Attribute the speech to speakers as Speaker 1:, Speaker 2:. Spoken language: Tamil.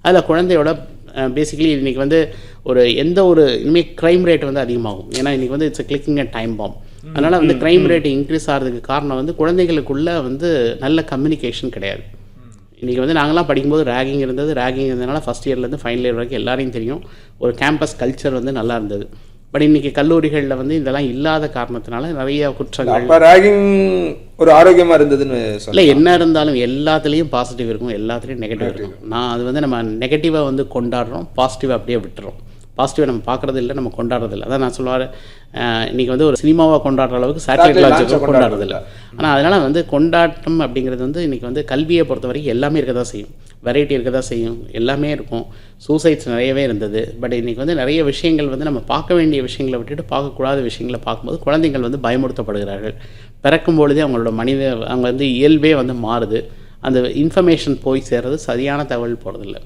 Speaker 1: அதில் குழந்தையோட பேசிக்கலி இன்றைக்கி வந்து எந்த ஒரு இனிமேல் க்ரைம் ரேட் வந்து அதிகமாகும். ஏன்னா இன்றைக்கி வந்து it's clicking a time bomb. அதனால் வந்து க்ரைம் ரேட் இன்க்ரீஸ் ஆகிறதுக்கு காரணம் வந்து குழந்தைகளுக்குள்ளே வந்து நல்ல கம்யூனிகேஷன் கிடையாது. இன்றைக்கி வந்து நாங்களாம் படிக்கும்போது ரேகிங் இருந்ததுனால ஃபஸ்ட் இயர்லேருந்து ஃபைனல் இயர் வரைக்கும் எல்லாரையும் தெரியும். ஒரு கேம்பஸ் கல்ச்சர் வந்து நல்லா இருந்தது. பட் இன்றைக்கி கல்லூரிகளில் வந்து இதெல்லாம் இல்லாத காரணத்தினால நிறைய குற்றங்கள்.
Speaker 2: ரேகிங் ஒரு ஆரோக்கியமாக இருந்ததுன்னு
Speaker 1: இல்லை, என்ன இருந்தாலும் எல்லாத்துலேயும் பாசிட்டிவ் இருக்கும், எல்லாத்துலேயும் நெகட்டிவ் இருக்கும். அது வந்து நம்ம நெகட்டிவாக வந்து கொண்டாடுறோம், பாசிட்டிவாக அப்படியே விட்டுறோம். பாசிட்டிவாக நம்ம பார்க்குறது இல்லை, நம்ம கொண்டாடுறது இல்லை. அதான் நான் சொல்லுவார், இன்றைக்கி வந்து ஒரு சினிமாவாக கொண்டாடுற அளவுக்கு சேட்டலைட் லான்ச்சை கொண்டாடுறது இல்லை. ஆனால் அதனால் வந்து கொண்டாட்டம் அப்படிங்கிறது வந்து இன்றைக்கி வந்து கல்வியை பொறுத்த வரைக்கும் எல்லாமே இருக்க தான் செய்யும், வெரைட்டி இருக்க தான் செய்யும், எல்லாமே இருக்கும். சூசைட்ஸ் நிறையவே இருந்தது. பட் இன்றைக்கி வந்து நிறைய விஷயங்கள் வந்து நம்ம பார்க்க வேண்டிய விஷயங்களை விட்டுட்டு பார்க்கக்கூடாத விஷயங்களை பார்க்கும்போது குழந்தைகள் வந்து பயமுறுத்தப்படுகிறார்கள். பிறக்கும் பொழுதே அவங்க வந்து இயல்பே வந்து மாறுது. அந்த இன்ஃபர்மேஷன் போய் சேர்றது சரியான தகவல் போகிறதில்ல.